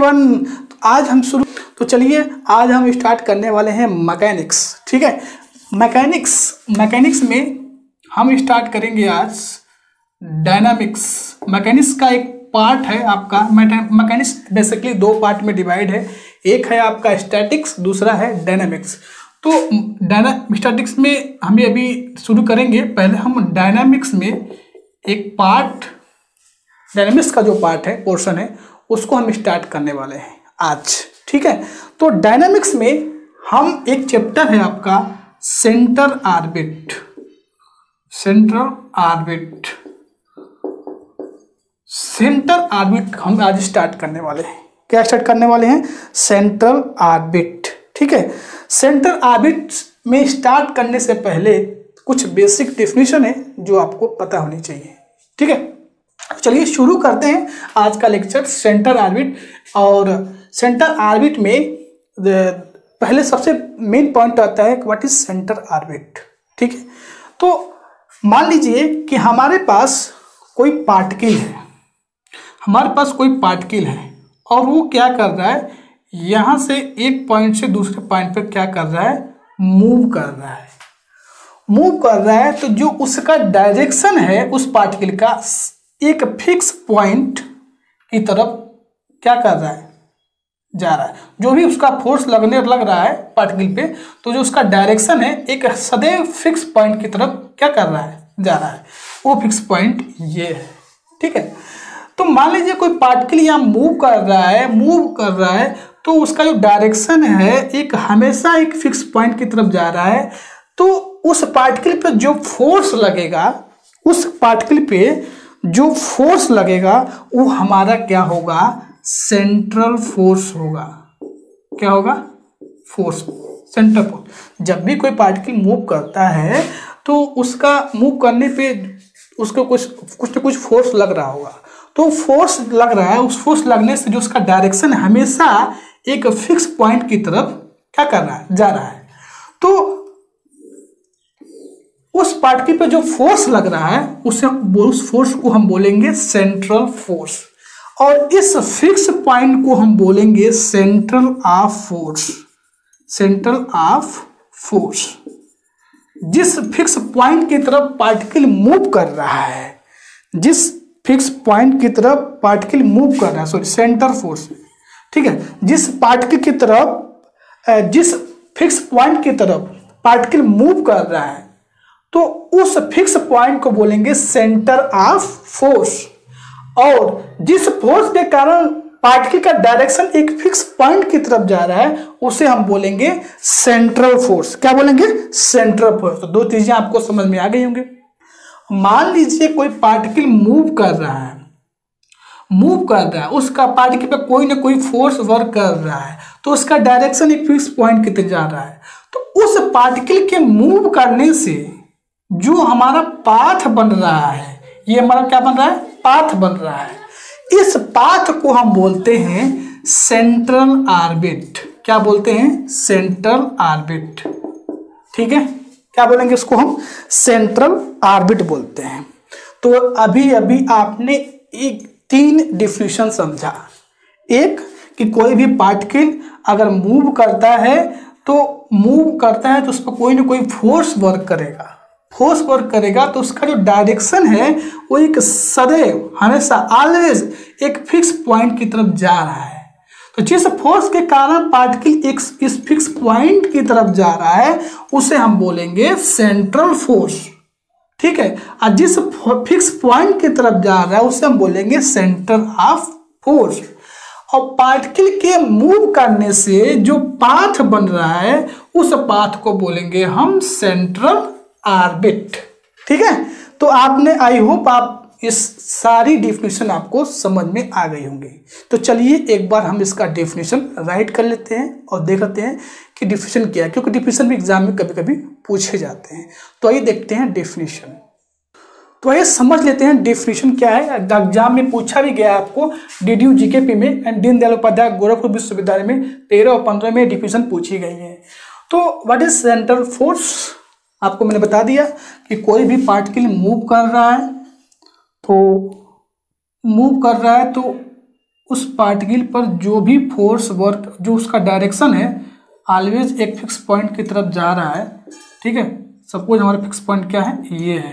Everyone, आज हम शुरू तो चलिए आज हम स्टार्ट करने वाले हैं मैकेनिक्स। ठीक है, मैकेनिक्स में हम स्टार्ट करेंगे आज डायनामिक्स। मैकेनिक्स का एक पार्ट है आपका, मैकेनिक्स बेसिकली दो पार्ट में डिवाइड है, एक है आपका स्टैटिक्स, दूसरा है डायनामिक्स। तो स्टैटिक्स में हम अभी शुरू करेंगे, पहले हम डायनामिक्स में एक पार्ट, डायनामिक्स का जो पार्ट है, पोर्शन है, उसको हम स्टार्ट करने वाले हैं आज। ठीक है, तो डायनामिक्स में हम एक चैप्टर है आपका सेंटर ऑर्बिट हम आज स्टार्ट करने वाले हैं। क्या स्टार्ट करने वाले हैं? Central orbit. ठीक है, सेंट्रल ऑर्बिट में स्टार्ट करने से पहले कुछ बेसिक डेफिनेशन है जो आपको पता होनी चाहिए। ठीक है, चलिए शुरू करते हैं आज का लेक्चर सेंटर ऑर्बिट। और सेंटर ऑर्बिट में पहले सबसे मेन पॉइंट आता है व्हाट इज सेंटर ऑर्बिट। ठीक है, तो मान लीजिए कि हमारे पास कोई पार्टिकल है, और वो क्या कर रहा है, यहाँ से एक पॉइंट से दूसरे पॉइंट पर क्या कर रहा है, मूव कर रहा है। तो जो उसका डायरेक्शन है उस पार्टिकल का एक फिक्स पॉइंट की तरफ क्या कर रहा है, जा रहा है। जो भी उसका फोर्स लग रहा है पार्टिकल पे, तो जो उसका डायरेक्शन है एक सदैव फिक्स पॉइंट की तरफ क्या कर रहा है, जा रहा है। वो फिक्स पॉइंट ये है। ठीक है, तो मान लीजिए कोई पार्टिकल यहाँ मूव कर रहा है, तो उसका जो डायरेक्शन है एक हमेशा एक फिक्स पॉइंट की तरफ जा रहा है। तो उस पार्टिकल पे जो फोर्स लगेगा, वो हमारा क्या होगा, सेंट्रल फोर्स होगा। क्या होगा? Force, central force. जब भी कोई पार्टिकल मूव करता है तो उसका मूव करने पे उसको कुछ न कुछ फोर्स लग रहा होगा। तो फोर्स लग रहा है, उस फोर्स लगने से जो उसका डायरेक्शन हमेशा एक फिक्स पॉइंट की तरफ क्या कर रहा है, जा रहा है। तो उस पार्टिकल पे जो फोर्स लग रहा है उस फोर्स को हम बोलेंगे सेंट्रल फोर्स, और इस फिक्स पॉइंट को हम बोलेंगे सेंट्रल ऑफ फोर्स। जिस फिक्स पॉइंट की तरफ पार्टिकल मूव कर रहा है, सेंटर फोर्स। ठीक है, जिस फिक्स पॉइंट की तरफ पार्टिकल मूव कर रहा है, तो उस फिक्स पॉइंट को बोलेंगे सेंटर ऑफ फोर्स। और जिस फोर्स के कारण पार्टिकल का डायरेक्शन एक फिक्स पॉइंट की तरफ जा रहा है, उसे हम बोलेंगे सेंट्रल फोर्स। क्या बोलेंगे? Central force. तो दो चीजें आपको समझ में आ गई होंगी। मान लीजिए कोई पार्टिकल मूव कर रहा है, उसका पार्टिकल पे कोई ना कोई फोर्स वर्क कर रहा है, तो उसका डायरेक्शन एक फिक्स पॉइंट की तरफ जा रहा है। तो उस पार्टिकल के मूव करने से जो हमारा पाथ बन रहा है, ये हमारा क्या बन रहा है, पाथ बन रहा है। इस पाथ को हम बोलते हैं सेंट्रल ऑर्बिट। क्या बोलते हैं? Central orbit. ठीक है, क्या बोलेंगे इसको हम? सेंट्रल ऑर्बिट बोलते हैं। तो अभी आपने एक 3 डिफिनेशन समझा। एक कि कोई भी पार्टिकल अगर मूव करता है तो उस पर कोई ना कोई फोर्स वर्क करेगा, तो उसका जो डायरेक्शन है वो एक सदैव, हमेशा, ऑलवेज एक फिक्स पॉइंट की तरफ जा रहा है। तो जिस फोर्स के कारण पार्टिकल इस फिक्स पॉइंट की तरफ जा रहा है, उसे हम बोलेंगे सेंट्रल फोर्स। ठीक है, और जिस फिक्स पॉइंट की तरफ जा रहा है उसे हम बोलेंगे सेंटर ऑफ फोर्स। और पार्टिकल के मूव करने से जो पाथ बन रहा है, उस पाथ को बोलेंगे हम सेंट्रल ऑर्बिट। ठीक है, तो आपने, आई होप आप इस सारी डेफिनेशन आपको समझ में आ गई होंगी। तो चलिए एक बार हम इसका डेफिनेशन राइट कर लेते हैं और देख लेते हैं कि डेफिनेशन क्या है, क्योंकि डेफिनेशन भी एग्जाम में कभी कभी पूछे जाते हैं। तो आइए देखते हैं डेफिनेशन। तो आइए समझ लेते हैं डेफिनेशन क्या है। एग्जाम में पूछा भी गया आपको, DDU GKP में एंड दीनदयाल उपाध्याय गोरखपुर विश्वविद्यालय में 13 और 15 में डेफिनेशन पूछी गई है। तो व्हाट इज सेंट्रल फोर्स? आपको मैंने बता दिया कि कोई भी पार्टिकल मूव कर रहा है, तो उस पार्टिकल पर जो भी फोर्स वर्क, जो उसका डायरेक्शन है, ऑलवेज एक फिक्स पॉइंट की तरफ जा रहा है। ठीक है, सपोज हमारा फिक्स पॉइंट क्या है, ये है।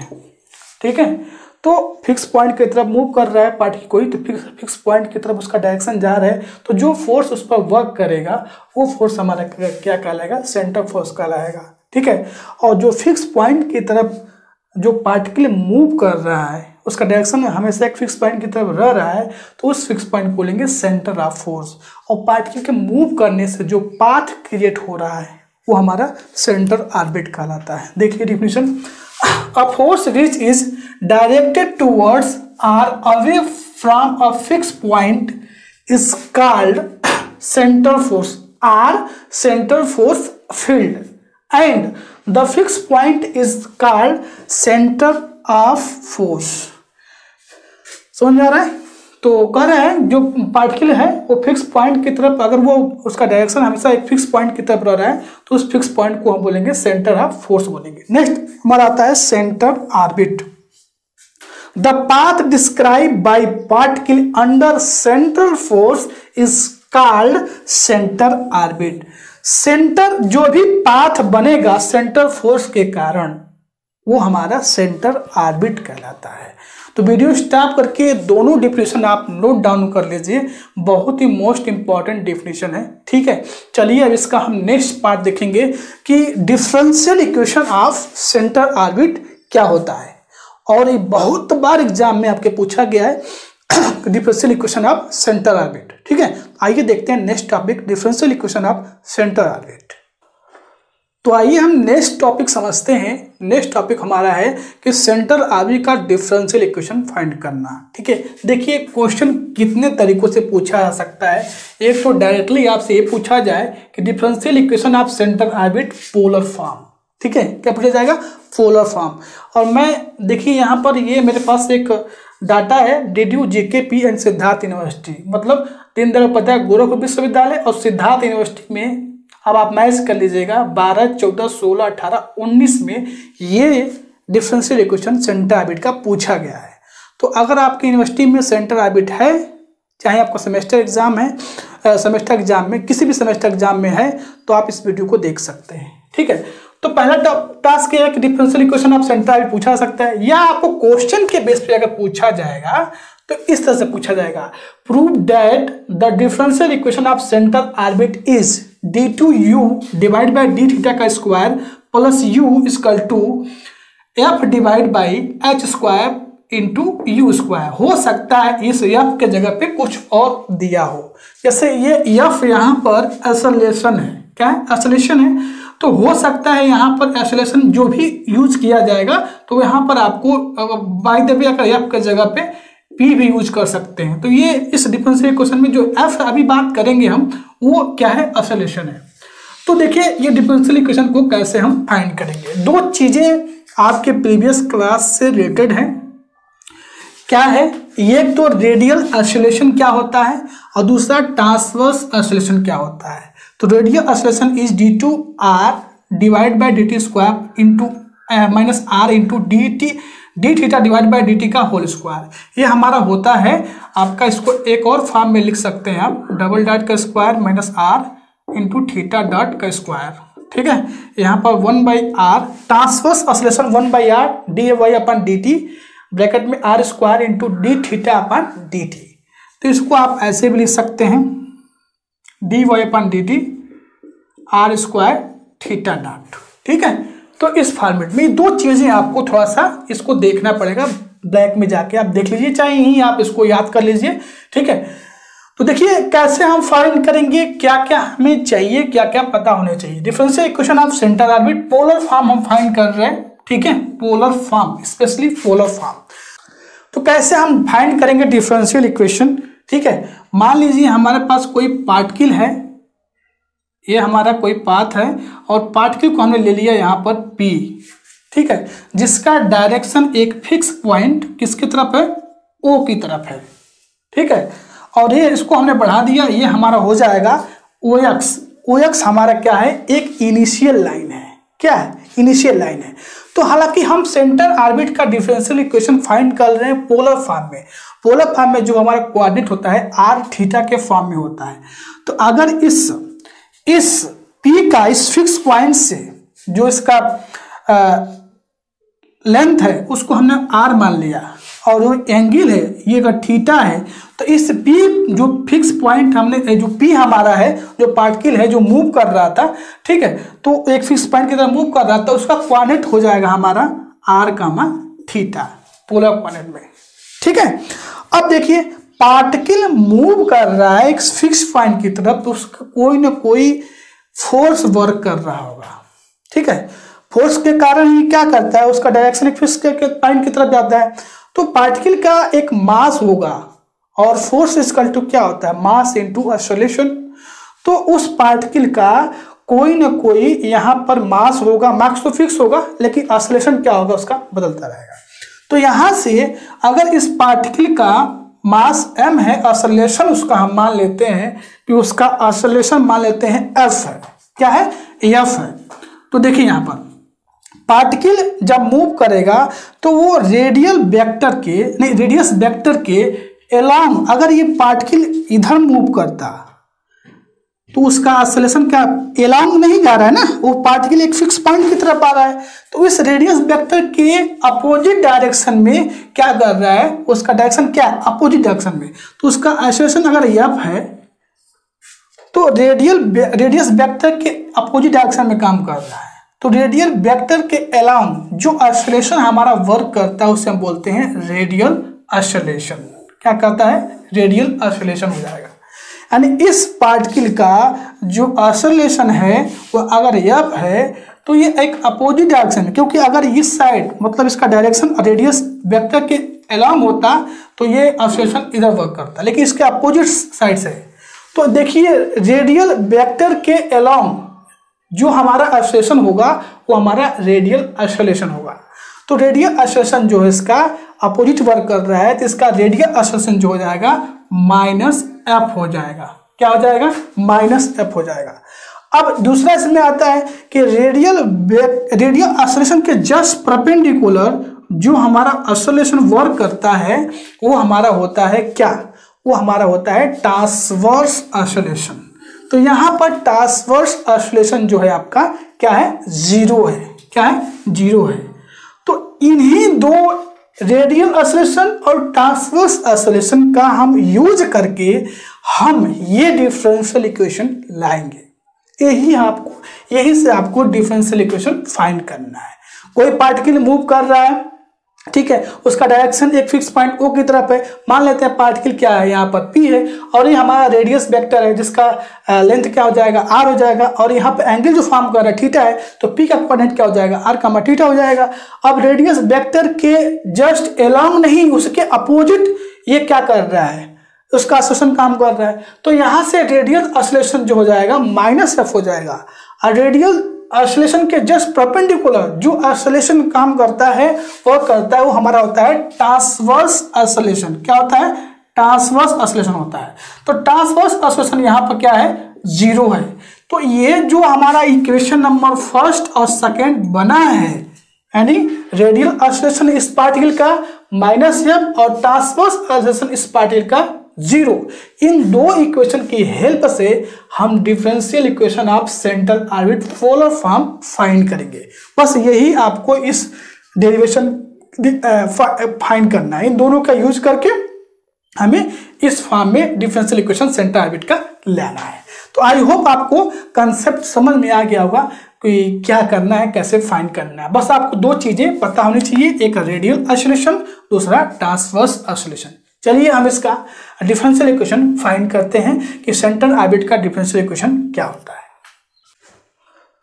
ठीक है, तो फिक्स पॉइंट की तरफ मूव कर रहा है पार्टिकल कोई, तो फिक्स पॉइंट की तरफ उसका डायरेक्शन जा रहा है, तो जो फोर्स उस पर वर्क करेगा वो फोर्स हमारा क्या कहलाएगा, सेंटर फोर्स कहलाएगा। ठीक है, और जो फिक्स पॉइंट की तरफ जो पार्टिकल मूव कर रहा है उसका डायरेक्शन हमेशा एक फिक्स पॉइंट की तरफ रह रहा है, तो उस फिक्स पॉइंट को बोलेंगे सेंटर ऑफ फोर्स। और पार्टिकल के मूव करने से जो पाथ क्रिएट हो रहा है वो हमारा सेंटर ऑर्बिट कहलाता है। देखिए definition, a force which is directed towards or away from a fixed point is called center force or center force field, and the fixed point is called center of force। समझ में आ रहा है? तो कह रहे हैं जो पार्टिकल है वो फिक्स पॉइंट की तरफ, अगर वो उसका डायरेक्शन हमेशा एक फिक्स पॉइंट की तरफ रह रहा है तो उस फिक्स पॉइंट को हम बोलेंगे सेंटर ऑफ फोर्स बोलेंगे। नेक्स्ट हमारा आता है centre orbit. The path describe by particle under central force is called centre orbit. Centre, जो भी पाथ बनेगा सेंटर फोर्स के कारण, वो हमारा सेंटर ऑर्बिट कहलाता है। तो वीडियो स्टॉप करके दोनों डिफिनेशन आप नोट डाउन कर लीजिए, बहुत ही मोस्ट इंपॉर्टेंट डिफिनेशन है। ठीक है, चलिए अब इसका हम नेक्स्ट पार्ट देखेंगे कि differential equation of centre orbit क्या होता है। और ये बहुत बार एग्जाम में आपके पूछा गया है differential equation of centre orbit. ठीक है, आइए देखते हैं next topic, differential equation of centre orbit. तो आइए हम नेक्स्ट टॉपिक समझते हैं। नेक्स्ट टॉपिक हमारा है कि सेंटर ऑर्बिट का डिफरेंशियल इक्वेशन फाइंड करना। ठीक है, देखिए क्वेश्चन कितने तरीकों से पूछा जा सकता है। एक तो डायरेक्टली आपसे ये पूछा जाए कि differential equation of centre orbit polar form. ठीक है, क्या पूछा जाएगा, पोलर फॉर्म। और मैं देखिए यहाँ पर ये मेरे पास एक डाटा है DDU JKP and Siddharth university, मतलब दीनदयाल उपाध्याय गोरखपुर विश्वविद्यालय और सिद्धार्थ यूनिवर्सिटी में। अब आप मैच कर लीजिएगा 12, 14, 16, 18, 19 में ये डिफरेंशियल इक्वेशन सेंटर ऑर्बिट का पूछा गया है। तो अगर आपकी यूनिवर्सिटी में सेंटर ऑर्बिट है, चाहे आपका सेमेस्टर एग्जाम है, सेमेस्टर एग्जाम में, किसी भी सेमेस्टर एग्जाम में है, तो आप इस वीडियो को देख सकते हैं। ठीक है, तो पहला टास्क ये है कि differential equation of centre orbit पूछा सकता है, या आपको क्वेश्चन के बेस पे अगर पूछा जाएगा तो इस तरह से पूछा जाएगा, prove that the differential equation of centre orbit is d2u divide by d theta का square plus u equal to f divide by h square into u square. हो सकता है इस f के जगह पे कुछ और दिया हो, जैसे ये f यहाँ पर एक्सेलरेशन है, क्या है, एक्सेलरेशन है, तो हो सकता है यहाँ पर एक्सेलरेशन जो भी यूज किया जाएगा तो यहाँ पर आपको बाय द वे अगर f के जगह पे p भी यूज कर सकते हैं। तो ये इस डिफरेंशियल इक्वेशन में जो f अभी बात करेंगे हम, वो क्या है, एक्सेलरेशन है। तो देखिए ये डिफरेंशियल इक्वेशन को कैसे हम फाइंड करेंगे। दो चीजें आपके प्रीवियस क्लास से रिलेटेड हैं। क्या है, ये तो रेडियल एक्सेलरेशन क्या होता है और दूसरा ट्रांसवर्स एक्सेलरेशन क्या होता है। तो radial acceleration is d2r divide by dt square into minus r into d theta divide by dt का होल स्क्वायर। ये हमारा होता है आपका, इसको एक और फॉर्म में लिख सकते हैं आप, डबल डॉट का square minus r into theta dot का स्क्वायर। ठीक है, यहाँ पर 1/r transverse acceleration 1/r dy upon dt bracket में r square into d theta upon dt। तो इसको आप ऐसे भी लिख सकते हैं, dy upon dt r square theta dot. ठीक है, तो इस फॉर्मेट में दो चीजें आपको थोड़ा सा इसको देखना पड़ेगा, ब्लैक में जाके आप देख लीजिए, चाहे यहीं आप इसको याद कर लीजिए। ठीक है, तो देखिए कैसे हम फाइंड करेंगे, क्या क्या हमें चाहिए, क्या क्या पता होने चाहिए। Differential equation of centre orbit polar form हम फाइंड कर रहे हैं। ठीक है, polar form, specially polar form. तो कैसे हम फाइंड करेंगे डिफरेंशियल इक्वेशन। ठीक है, मान लीजिए हमारे पास कोई पार्टिकल है, ये हमारा कोई पाथ है और पार्टिकल को हमने ले लिया यहाँ पर P। ठीक है, जिसका डायरेक्शन एक फिक्स पॉइंट किसकी तरफ है, O की तरफ है। ठीक है, और ये इसको हमने बढ़ा दिया, ये हमारा हो जाएगा OX। OX हमारा क्या है, एक इनिशियल लाइन है। क्या है, इनिशियल लाइन है। तो हालांकि हम सेंटर ऑर्बिट का डिफरेंशियल इक्वेशन फाइंड कर रहे हैं पोलर फॉर्म में। पोलर फॉर्म में जो हमारा कोऑर्डिनेट होता है आर थीटा के फॉर्म में होता है। तो अगर इस पी का इस फिक्स पॉइंट से जो इसका लेंथ है उसको हमने आर मान लिया और जो एंगल है ये अगर थीटा है, तो इस पी जो फिक्स पॉइंट हमने जो पी हमारा है जो पार्टिकल है जो मूव कर रहा था, ठीक है, तो एक फिक्स पॉइंट की तरह मूव कर रहा था, उसका कोऑर्डिनेट हो जाएगा हमारा r comma theta polar coordinate में। ठीक है, अब देखिए पार्टिकल मूव कर रहा है एक फिक्स पॉइंट की तरफ, तो उसका कोई ना कोई फोर्स वर्क कर रहा होगा। ठीक है, फोर्स के कारण ही क्या करता है, उसका डायरेक्शन एक फिक्स पॉइंट की तरफ जाता है। तो पार्टिकल का एक मास होगा और फोर्स इक्वल टू क्या होता है, मास इनटू एक्सेलरेशन। तो उस पार्टिकल का कोई ना कोई यहाँ पर मास होगा, मास तो फिक्स होगा लेकिन एक्सेलरेशन क्या होगा उसका बदलता रहेगा। तो यहाँ से अगर इस पार्टिकल का मास m है, एक्सेलरेशन उसका हम मान लेते हैं कि उसका एक्सेलरेशन मान लेते हैं f है। क्या है, f है। तो देखिए यहाँ पर पार्टिकल जब मूव करेगा तो वो रेडियल रेडियस वेक्टर के अलोंग, अगर ये पार्टिकल इधर मूव करता तो उसका एक्सेलरेशन क्या अलोंग नहीं जा रहा है ना, वो पार्टिकल एक फिक्स पॉइंट की तरफ आ रहा है। तो इस रेडियस वेक्टर के अपोजिट डायरेक्शन में क्या कर रहा है, उसका डायरेक्शन क्या है, अपोजिट डायरेक्शन में। तो उसका एक्सेलरेशन अगर f है तो रेडियस वेक्टर के अपोजिट डायरेक्शन में काम कर रहा है। तो रेडियल वेक्टर के अलोंग जो एक्सेलरेशन हमारा वर्क करता है उसे हम बोलते हैं रेडियल एक्सेलरेशन। क्या कहता है, रेडियल एक्सेलरेशन हो जाएगा। यानी इस पार्टिकल का जो एक्सेलरेशन है वो अगर f है तो ये एक अपोजिट डायरेक्शन है, क्योंकि अगर इस साइड मतलब इसका डायरेक्शन रेडियस वेक्टर के अलोंग होता तो ये एक्सेलरेशन इधर वर्क करता, लेकिन इसके अपोजिट साइड से। तो देखिए रेडियल वेक्टर के अलोंग जो हमारा एक्सेलरेशन होगा वो हमारा रेडियल एक्सेलरेशन होगा। तो रेडियल एक्सेलरेशन जो है इसका अपोजिट वर्क कर रहा है, तो इसका रेडियल एक्सेलरेशन जो हो जाएगा माइनस एफ हो जाएगा। क्या हो जाएगा, माइनस एफ हो जाएगा। अब दूसरा इसमें आता है कि रेडियल एक्सेलरेशन के जस्ट परपेंडिकुलर जो हमारा एक्सेलरेशन वर्क करता है वो हमारा होता है क्या, वो हमारा होता है ट्रांसवर्स एक्सेलरेशन। तो यहाँ पर ट्रांसवर्स एक्सेलरेशन जो है आपका क्या है, जीरो है। क्या है, जीरो है। तो इन्हीं दो रेडियल एक्सेलरेशन और ट्रांसवर्स एक्सेलरेशन का हम यूज करके हम ये डिफरेंशियल इक्वेशन लाएंगे। यही से आपको डिफरेंशियल इक्वेशन फाइंड करना है। कोई पार्टिकल मूव कर रहा है, ठीक है, उसका डायरेक्शन एक फिक्स पॉइंट ओ की तरफ है। मान लेते हैं पार्टिकल क्या है, यहाँ पर पी है और ये हमारा रेडियस वेक्टर है जिसका लेंथ क्या हो जाएगा, आर हो जाएगा, और यहाँ पे एंगल जो फॉर्म कर रहा है थीटा है, तो पी का कोऑर्डिनेट क्या हो जाएगा, आर का थीटा हो जाएगा। अब रेडियस वेक्टर के जस्ट अलोंग नहीं, उसके अपोजिट ये क्या कर रहा है, उसका एक्सेलरेशन काम कर रहा है। तो यहाँ से रेडियल एक्सेलरेशन जो हो जाएगा माइनस एफ हो जाएगा, और रेडियल एक्सेलरेशन के जस्ट परपेंडिकुलर जो एक्सेलरेशन काम करता है वो हमारा होता है ट्रांसवर्स एक्सेलरेशन। क्या होता है, ट्रांसवर्स एक्सेलरेशन होता है। तो ट्रांसवर्स एक्सेलरेशन यहाँ पर क्या है, जीरो है। तो ये जो हमारा इक्वेशन नंबर फर्स्ट और सेकेंड बना है, यानी रेडियल एक्सेलरेशन इस पार्टिकल का माइनस एफ और ट्रांसवर्स एक्सेलरेशन इस पार्टिकल का जीरो, इन दो इक्वेशन की हेल्प से हम differential equation of central orbit polar form find करेंगे। बस यही आपको इस डेरिवेशन फाइंड करना है। इन दोनों का यूज करके हमें इस फॉर्म में डिफरेंशियल इक्वेशन सेंट्रल ऑर्बिट का लाना है। तो आई होप आपको कंसेप्ट समझ में आ गया होगा कि क्या करना है, कैसे फाइंड करना है। बस आपको दो चीजें पता होनी चाहिए, एक रेडियल एक्सेलरेशन, दूसरा ट्रांसवर्स एक्सेलरेशन। चलिए हम इसका डिफरेंशियल इक्वेशन फाइंड करते हैं कि सेंट्रल ऑर्बिट का डिफरेंशियल इक्वेशन क्या होता है।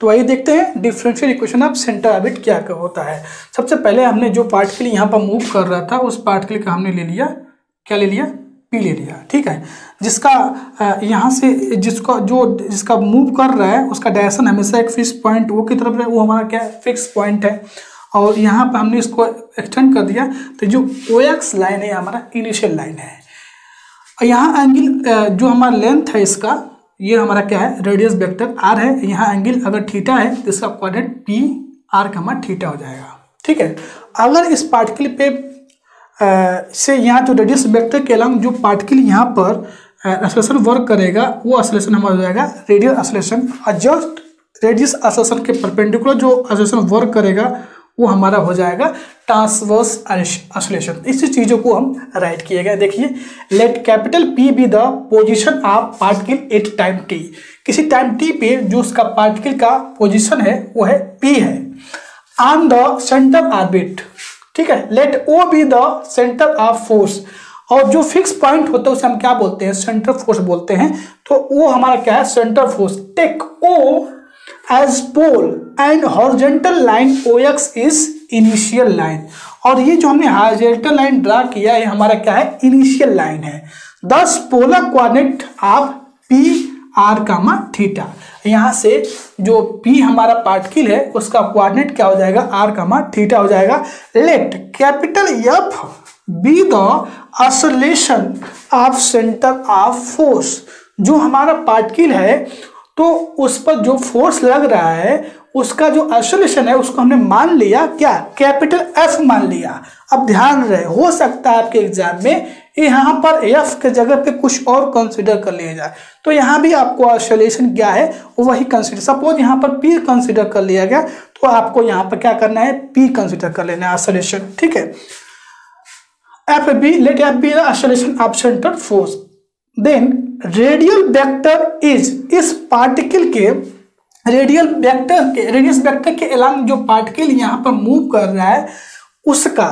तो आइए देखते हैं differential equation of central orbit क्या होता है। सबसे पहले हमने जो पार्टिकल यहाँ पर मूव कर रहा था उस पार्टिकल का हमने ले लिया, क्या ले लिया, पी ले लिया, ठीक है, जिसका यहाँ से जिसका मूव कर रहा है उसका डायरेक्शन हमेशा एक फिक्स पॉइंट ओ की तरफ है, वो हमारा क्या है, फिक्स पॉइंट है। और यहाँ पर हमने इसको एक्सटेंड कर दिया, तो जो ओ एक्स लाइन है हमारा इनिशियल लाइन है। और यहाँ एंगल जो हमारा लेंथ है इसका, ये हमारा क्या है, रेडियस वेक्टर आर है। यहाँ एंगल अगर थीटा है तो इसका कोऑर्डिनेट पी आर कमा थीटा हो जाएगा। ठीक है, अगर इस पार्टिकल पे से यहाँ जो रेडियस वेक्टर के अलॉन्ग जो पार्टिकल यहाँ पर एक्सेलरेशन वर्क करेगा वो एक्सेलरेशन हमारा हो जाएगा रेडियल एक्सेलरेशन, और जस्ट रेडियस एक्सेलरेशन के परपेंडिकुलर जो एक्सेलरेशन वर्क करेगा वो हमारा हो जाएगा ट्रांसवर्स एक्सेलरेशन। इसी चीज़ों को हम राइट किए गए। देखिए, let capital P be the position of particle at time T. किसी टाइम टी पे जो उसका पार्टिकल का पोजीशन है वो है पी है, ऑन द सेंटर ऑर्बिट। ठीक है, let O be the centre of force, और जो फिक्स पॉइंट होता है उसे हम क्या बोलते हैं, सेंटर फोर्स बोलते हैं। तो वो हमारा क्या है, centre force. Take O as pole and horizontal line O X is initial line, और ये जो हमने हॉरिजॉन्टल लाइन ड्रा किया है हमारा क्या है, इनिशियल लाइन है। Thus polar coordinate of P r comma theta. यहाँ से जो P हमारा पार्टिकल है उसका कोऑर्डिनेट क्या हो जाएगा, आर कामा थीटा हो जाएगा। Let capital F be the acceleration of centre of force. जो हमारा पार्टिकल है तो उस पर जो फोर्स लग रहा है उसका जो एक्सेलरेशन है उसको हमने मान लिया क्या, कैपिटल F मान लिया। अब ध्यान रहे, हो सकता है आपके एग्जाम में यहाँ पर F के जगह पे कुछ और कंसीडर कर लिया जाए, तो यहाँ भी आपको एक्सेलरेशन क्या है वही कंसीडर। सपोज यहाँ पर P कंसीडर कर लिया गया तो आपको यहाँ पर क्या करना है, P कंसीडर कर लेना है एक्सेलरेशन। ठीक है, F be, let F be the acceleration of centre force, then radial vector is, इस पार्टिकल के रेडियस वेक्टर के अलॉन्ग जो पार्टिकल यहाँ पर मूव कर रहा है उसका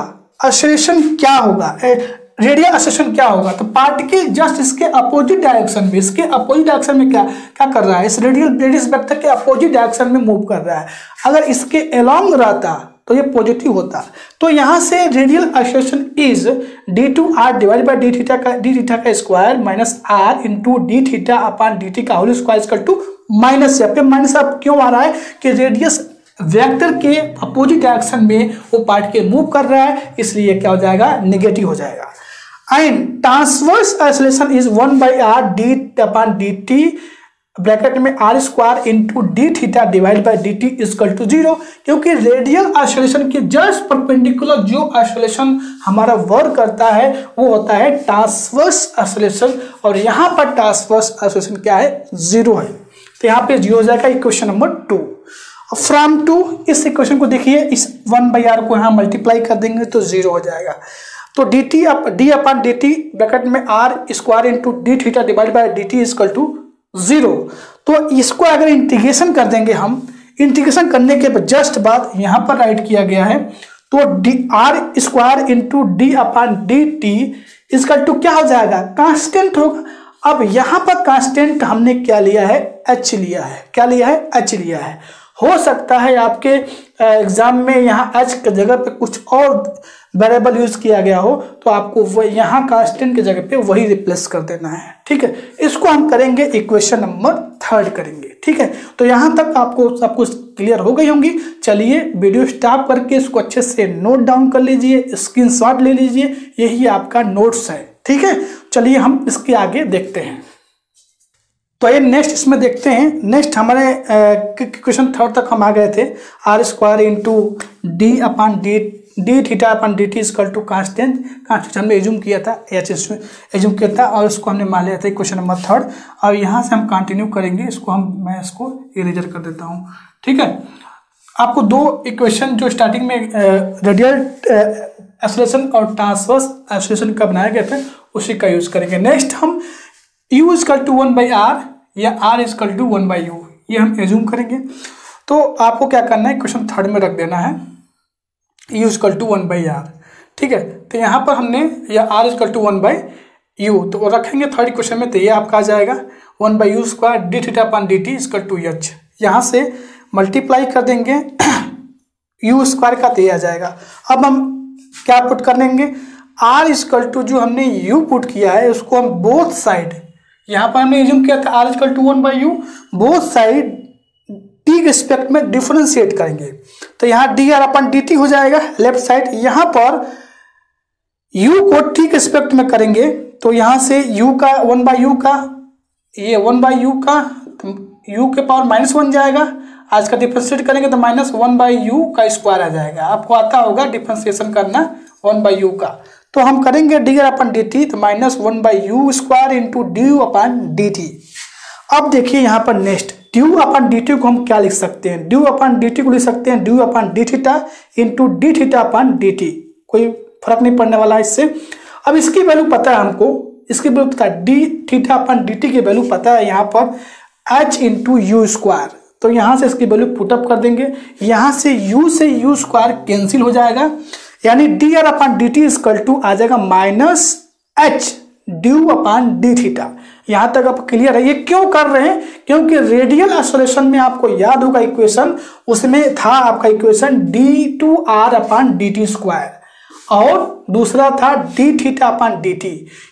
एक्सेलरेशन क्या होगा, रेडियल एक्सेलरेशन क्या होगा। तो पार्टिकल जस्ट इसके अपोजिट डायरेक्शन में, इसके अपोजिट डायरेक्शन में क्या कर रहा है, इस रेडियस वेक्टर के अपोजिट डायरेक्शन में मूव कर रहा है। अगर इसके अलॉन्ग रहता तो ये पॉजिटिव होता। तो यहाँ से radial acceleration is d two r divide by d theta का square minus r into d theta upon d t का whole square equal to minus. यहाँ पे माइनस अब क्यों आ रहा है कि रेडियस वेक्टर के अपोजिट डायरेक्शन में वो पार्टिकल मूव कर रहा है, इसलिए क्या हो जाएगा, नेगेटिव हो जाएगा। And transverse acceleration is 1/r d upon d t bracket में r square into d theta divide by d t equal to 0, क्योंकि रेडियल एक्सेलरेशन के जस्ट परपेंडिकुलर जो एक्सेलरेशन हमारा वर्क करता है वो होता है ट्रांसवर्स एक्सेलरेशन, और यहाँ पर ट्रांसवर्स एक्सेलरेशन क्या है, 0 है। तो यहाँ पे 0 हो जाएगा इक्वेशन नंबर 2। फ्रॉम 2 इस इक्वेशन को देखिए, इस 1/r को यहाँ मल्टीप्लाई कर देंगे तो 0 हो जाएगा। तो d upon d t bracket में r square into d theta divide by d t equal to 0। तो इसको अगर इंटीग्रेशन कर देंगे हम, इंटीग्रेशन करने के जस्ट बाद यहाँ पर राइट किया गया है, तो d r square into d upon d t equal to क्या हो जाएगा, कांस्टेंट होगा। अब यहाँ पर कांस्टेंट हमने क्या लिया है, एच लिया है। क्या लिया है, एच लिया है। हो सकता है आपके एग्जाम में यहाँ एच के जगह पे कुछ और वेरिएबल यूज किया गया हो, तो आपको वो यहाँ कांस्टेंट की जगह पे वही रिप्लेस कर देना है। ठीक है, इसको हम करेंगे इक्वेशन नंबर 3 करेंगे। ठीक है, तो यहाँ तक आपको सब कुछ क्लियर हो गई होंगी। चलिए वीडियो स्टॉप करके इसको अच्छे से नोट डाउन कर लीजिए, स्क्रीनशॉट ले लीजिए, यही आपका नोट्स है। ठीक है, चलिए हम इसके आगे देखते हैं। तो ये नेक्स्ट इसमें देखते हैं। नेक्स्ट हमारे क्वेश्चन 3 तक हम आ गए थे, r square into d upon d theta upon d t equal to constant हमने एज्यूम किया था, एच इसमें एज्यूम किया था, और इसको हमने मान लिया था क्वेश्चन नंबर 3। और यहाँ से हम कंटिन्यू करेंगे, इसको मैं इसको इरेजर कर देता हूँ। ठीक है, आपको 2 इक्वेशन जो स्टार्टिंग में रेडियल एक्सेलरेशन और ट्रांसवर्स एक्सेलरेशन का बनाया गया था उसी का यूज करेंगे। नेक्स्ट हम u इक्वल टू 1/r या r इक्वल टू 1/u ये हम एज्यूम करेंगे। तो आपको क्या करना है, क्वेश्चन 3 में रख देना है u इक्वल टू 1/r। ठीक है, तो यहाँ पर हमने या r इक्वल टू 1/u तो रखेंगे 3rd क्वेश्चन में, तो ये आपका आ जाएगा 1/u square d theta upon d t equal to h। यहाँ से मल्टीप्लाई कर देंगे u स्क्वायर का, तो ये आ जाएगा। अब हम क्या पुट कर लेंगे, r इक्वल टू जो हमने u पुट किया है उसको हम बोथ साइड, यहाँ पर हमने एज्यूम किया था r equal to 1/u, both side t के रिस्पेक्ट में डिफरेंशिएट करेंगे। तो यहाँ dr अपॉन dt हो जाएगा लेफ्ट साइड। यहाँ पर u को t के रिस्पेक्ट में करेंगे तो यहाँ से u का 1/u का, ये 1/u का u के पावर -1 जाएगा, आज का डिफ्रेंशिएट करेंगे तो -1/u का स्क्वायर आ जाएगा। आपको आता होगा डिफ्रेंशिएशन करना 1/u का। तो हम करेंगे dr/dt तो -1/u स्क्वायर इंटू du/dt। अब देखिए यहाँ पर नेक्स्ट du/dt को हम क्या लिख सकते हैं, du/dt को लिख सकते हैं du/dθ इंटू dθ/dt। कोई फर्क नहीं पड़ने वाला है इससे। अब इसकी वैल्यू पता है हमको, इसकी वैल्यू पता है dθ/dt की वैल्यू पता है यहाँ पर h इंटू यू स्क्वायर। तो यहाँ से इसकी वैल्यू पुटअप कर देंगे, यहाँ से u स्क्वायर कैंसिल हो जाएगा, यानी dr/dt इक्वल टू आ जाएगा -h du/dθ। यहाँ तक आप क्लियर है। ये क्यों कर रहे हैं, क्योंकि रेडियल एक्सेलरेशन में आपको याद होगा इक्वेशन, उसमें था आपका इक्वेशन d2r/dt स्क्वायर और दूसरा था dθ/dt।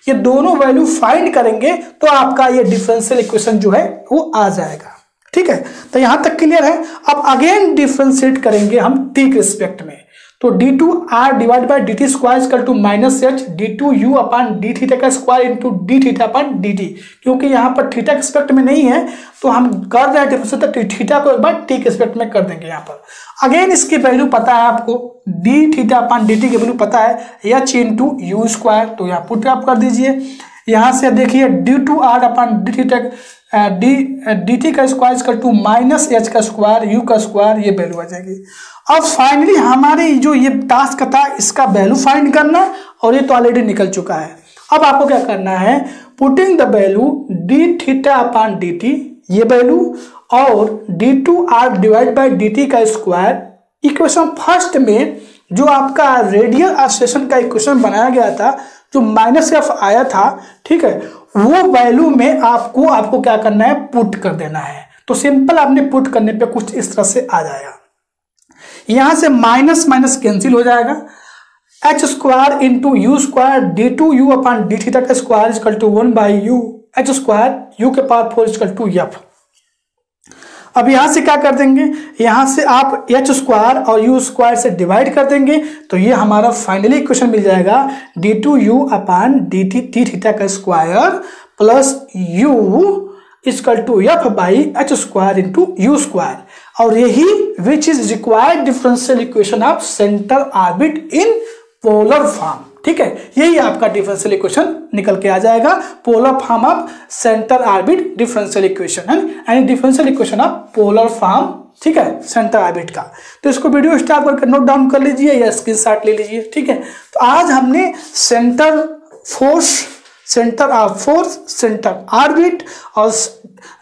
ये दोनों वैल्यू फाइंड करेंगे तो आपका ये डिफरेंशियल इक्वेशन जो है वो आ जाएगा। ठीक है, तो यहां तक क्लियर है। अब अगेन डिफरेंशिएट करेंगे हम t के रिस्पेक्ट में, तो d2r/dt square equal to -h d2u/dθ का स्क्वायर इंटू dθ/dt। क्योंकि यहाँ पर थीटा के रिस्पेक्ट में नहीं है तो हम कर रहे हैं डिफरेंशिएट, तो थीटा को एक बार t के रिस्पेक्ट में कर देंगे। यहाँ पर अगेन इसकी वैल्यू पता है आपको, dθ/dt की वैल्यू पता है h इंटू यू स्क्वायर। तो यहाँ पुट अप कर दीजिए, यहाँ से देखिए d2r/dθ dt का स्क्वायर इक्वल टू -h का स्क्वायर u का स्क्वायर, ये वैल्यू आ जाएगी। अब फाइनली हमारे जो ये टास्क था इसका वैल्यू फाइंड करना, और ये तो ऑलरेडी निकल चुका है। अब आपको क्या करना है, पुटिंग द वैल्यू dθ/dt ये वैल्यू और d2r/dt का स्क्वायर इक्वेशन फर्स्ट में जो आपका रेडियल एक्सेलरेशन का इक्वेशन बनाया गया था, जो -f आया था, ठीक है, वो वैल्यू में आपको क्या करना है, पुट कर देना है। तो सिंपल आपने पुट करने पे कुछ इस तरह से आ जाएगा, यहां से माइनस माइनस कैंसिल हो जाएगा, h square into u square d2u/dθ का square equal to 1/u h square u के पावर 4 इक्वल टू f। अब यहां से क्या कर देंगे, यहां से आप h स्क्वायर और u स्क्वायर से डिवाइड कर देंगे, तो ये हमारा फाइनली इक्वेशन मिल जाएगा d2u/dθ का square plus u equal to f by h square into u square. और यही which is required differential equation of centre orbit in polar form. ठीक है, यही आपका डिफरेंशियल इक्वेशन निकल के आ जाएगा, polar form of centre orbit differential equation है, यानी differential equation of polar form, ठीक है, सेंटर ऑर्बिट का। तो इसको वीडियो स्टॉप करके नोट डाउन कर लीजिए या स्क्रीनशॉट ले लीजिए। ठीक है, तो आज हमने centre of force, centre orbit और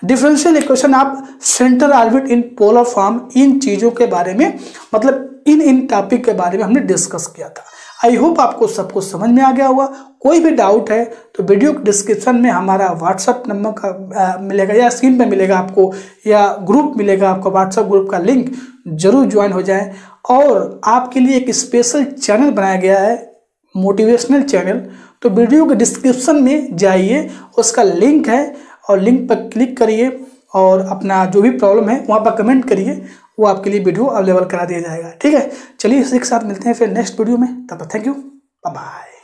differential equation of centre orbit in polar form, इन चीजों के बारे में, मतलब इन टॉपिक के बारे में हमने डिस्कस किया था। आई होप आपको सब कुछ समझ में आ गया होगा। कोई भी डाउट है तो वीडियो डिस्क्रिप्शन में हमारा व्हाट्सएप नंबर का मिलेगा या स्क्रीन पे मिलेगा आपको, या ग्रुप मिलेगा आपको, व्हाट्सएप ग्रुप का लिंक, जरूर ज्वाइन हो जाएं। और आपके लिए एक स्पेशल चैनल बनाया गया है, मोटिवेशनल चैनल, तो वीडियो के डिस्क्रिप्शन में जाइए, उसका लिंक है और लिंक पर क्लिक करिए और अपना जो भी प्रॉब्लम है वहाँ पर कमेंट करिए, वो आपके लिए वीडियो अवेलेबल करा दिया जाएगा। ठीक है, चलिए इसी के साथ मिलते हैं फिर नेक्स्ट वीडियो में, तब तक थैंक यू, बाय बाय।